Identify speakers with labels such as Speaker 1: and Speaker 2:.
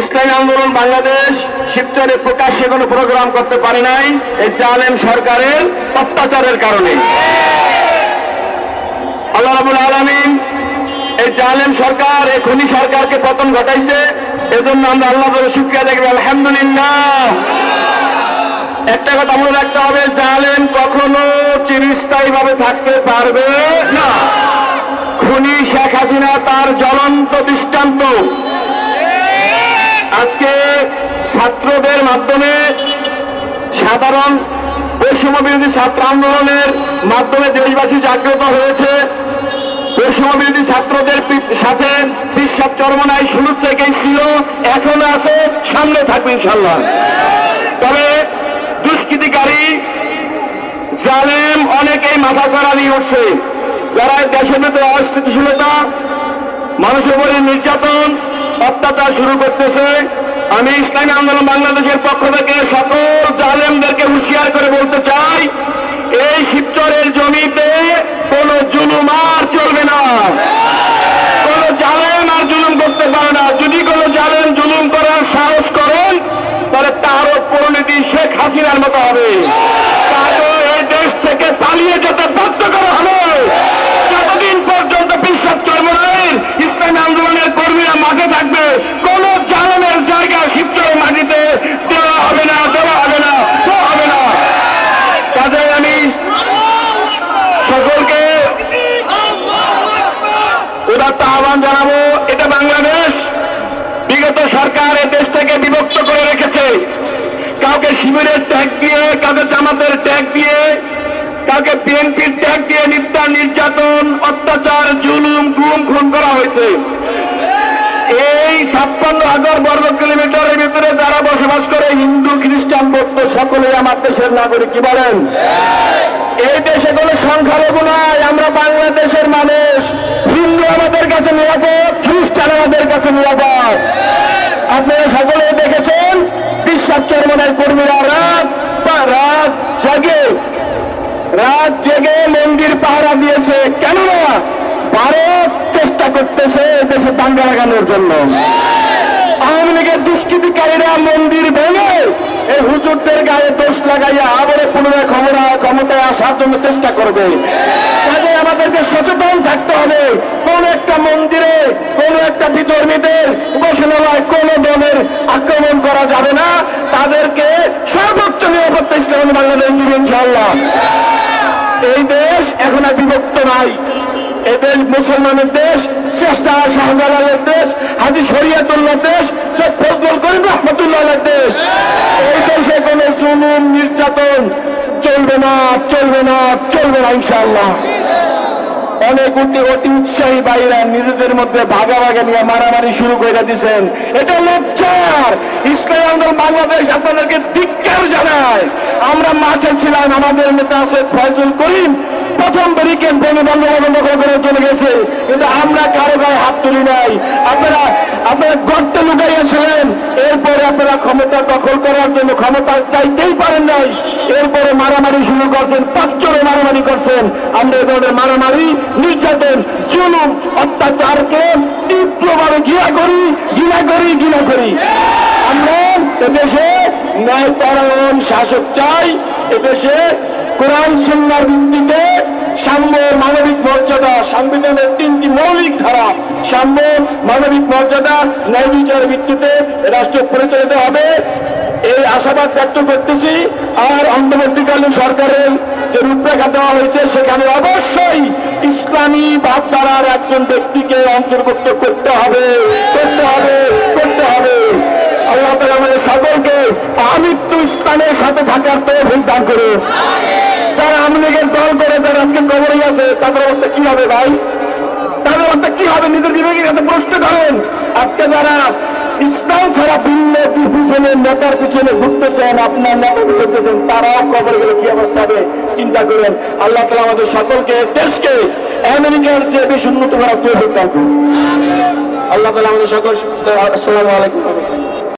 Speaker 1: ইসলামী আন্দোলন বাংলাদেশ শিবচরে প্রকাশ্যে কোনো প্রোগ্রাম করতে পারে নাই এই জালেম সরকারের অত্যাচারের কারণে। আল্লাহ রাব্বুল আলামিন এই জালেম সরকার, এই খুনি সরকারকে পতন ঘটাইছে। এজন্য আমরা আল্লাহর শুকরিয়া দেখব, আলহামদুলিল্লাহ। একটা কথা মনে রাখতে হবে, জালেম কখনো চিরস্থায়ী ভাবে থাকতে পারবে না। খুনি শেখ হাসিনা তার জ্বলন্ত দৃষ্টান্ত। আজকে ছাত্রদের মাধ্যমে, সাধারণ বৈষম্য বিরোধী ছাত্র আন্দোলনের মাধ্যমে দেশবাসী জাগ্রত হয়েছে। বৈষম্য বিরোধী ছাত্রদের সাথে বিশ্বাস চরমনাই শুরু থেকেই ছিল, এখনো আছে, সামনে থাকবে ইনশাল্লাহ। তবে দুষ্কৃতিকারী জালেম অনেকেই মাথা চাড়া দিয়ে উঠছে, যারা দেশের মধ্যে অস্থিতিশীলতা, মানুষের উপরে নির্যাতন, অত্যাচার শুরু করতেছে। আমি ইসলামী আন্দোলন বাংলাদেশের পক্ষ থেকে সকল জালেমদেরকে হুঁশিয়ার করে বলতে চাই, এই শিবচরের জমিতে কোন জুলুম আর চলবে না। কোন জালেম আর জুলুম করতে পারে না। যদি কোন জালেম জুলুম করার সাহস করেন, তাহলে তারও পরিণতি শেখ হাসিনার মতো হবে। তাকে এই দেশ থেকে পালিয়ে যেতে বাধ্য করা হবে। যতদিন পর্যন্ত বিশ্বাস চরমনাইয়ের ইসলামী আন্দোলনের কর্মীরা মাঠে থাকবে, কোন জালেমের জায়গা শিবচরের মাটিতে দেওয়া হবে না, দেওয়া হবে না, দেওয়া হবে না। কাজে আমি সকলকে উদাত্ত আহ্বান জানাবো, এটা বাংলাদেশ। বিগত সরকার এই দেশটাকে বিভক্ত করে রেখেছে। কাউকে শিবিরের ট্যাগ দিয়ে, কাউকে জামাতের ট্যাগ দিয়ে, কাউকে বিএনপির ট্যাগ দিয়ে নির্যাতন, অত্যাচার, জুলুম, গুম, খুন করা হয়েছে। এই 56,000 বর্গ কিলোমিটারের ভিতরে যারা বসবাস করে, হিন্দু, খ্রিস্টান, বৌদ্ধ, সকলেই আমার দেশের নাগরিক। কি বলেন? এই দেশে কোনো সংখ্যালঘু নাই। আমরা বাংলাদেশের মানুষ। হিন্দু আমাদের কাছে নিরাপদ, খ্রিস্টান আমাদের কাছে নিরাপদ। আপনারা সকলেই দেখেছেন, বিশ্বাস চরমনাইয়ের কর্মীরা রাত জেগে মন্দির পাহারা দিয়েছে। কেননা ভারত চেষ্টা করতেছে দেশে দাঙ্গা লাগানোর জন্য। আওয়ামী লীগের দুষ্কৃতিকারীরা মন্দির ভেঙে এই হুজুরদের গায়ে দোষ লাগাইয়া আবারও পুনরায় ক্ষমতায় আসার জন্য চেষ্টা করবে। কাজে আমাদেরকে সচেতন থাকতে হবে। কোন একটা মন্দিরে, কোন একটা বিধর্মীদের উপাসনালয়, কোন দলের আক্রমণ করা যাবে না। তাদেরকে সর্বোচ্চ নিরাপত্তা ইসলামী বাংলাদেশ দিবে ইনশাআল্লাহ। এই দেশ এখন আর বিভক্ত নাই। এই দেশ মুসলমানের দেশ, শ্রেষ্ঠা শাহজালালের দেশ, হাজী শরিয়তুল্লাহ দেশ, শেখ ফজলুল করিম রহমতুল্লাহের দেশ। এই দেশে কোনো জুলুম, নির্যাতন চলবে না, চলবে না, চলবে না ইনশাআল্লাহ। অনেক অতি উৎসাহী ভাইরা নিজেদের মধ্যে ভাগাভাগি নিয়ে মারামারি শুরু করে দিয়েছেন। এটা লজ্জার। ইসলামী আন্দোলন বাংলাদেশ আপনাদেরকে ধিক্কার জানায়। আমরা মাঠে ছিলাম, আমাদের নেতা আছে ফয়জুল করিম, প্রথম ব্যারিকেড ভেঙে বঙ্গবন্ধু দখল করে চলে গেছে, কিন্তু আমরা কারো গায়ে হাত তুলি নাই। আপনারা গর্তে লুকাইয়াছিলেন। এরপরে আপনারা ক্ষমতা দখল করার জন্য ক্ষমতা চাইতেই পারেন নাই। এরপরে মারামারি শুরু করছেন, পাঁচজনে মারামারি করছেন। আমরা এ ধরনের মারামারি, নির্যাতন, জুলুম, অত্যাচারকে তীব্রভাবে ঘৃণা করি। আমরা এদেশে ন্যায়পরায়ণ শাসক চাই। এদেশে কোরআন সুন্নাহর ভিত্তিতে সাম্য, মানবিক মর্যাদা, সংবিধানের 3টি মৌলিক ধারা, সাম্য, মানবিক মর্যাদা, ন্যায় বিচারের ভিত্তিতে রাষ্ট্র পরিচালিত হবে, এই আশাবাদ ব্যক্ত করতেছি। আর অন্তর্বর্তীকালীন সরকারের যে রূপরেখা দেওয়া হয়েছে, সেখানে অবশ্যই ইসলামী ভাবধারার একজন ব্যক্তিকে অন্তর্ভুক্ত করতে হবে। আল্লাহ তাআলা আমাদের সকলকে আমৃত্যু ইসলামের সাথে থাকার তৌফিক দান করুন। যারা আওয়ামী লীগের দল করে, যারা আজকে কবরে আছে, তাদের অবস্থা কি হবে ভাই? তাদের অবস্থা কি হবে? নিজের বিবেকের কাছে প্রশ্ন করেন। আজকে যারা ইসলাম ছাড়া ভিন্ন পিছনে, নেতার পিছনে ঘুরতেছেন, আপনার নেতা করতেছেন, তারাও কবরে গেলে কি অবস্থা হবে চিন্তা করেন। আল্লাহ তাআলা আমাদের সকলকে, দেশকে আমেরিকার চেয়ে বেশি উন্নত করার তৌফিক দান করুন। আল্লাহ তাআলা আমাদের সকল। আসসালামু আলাইকুম।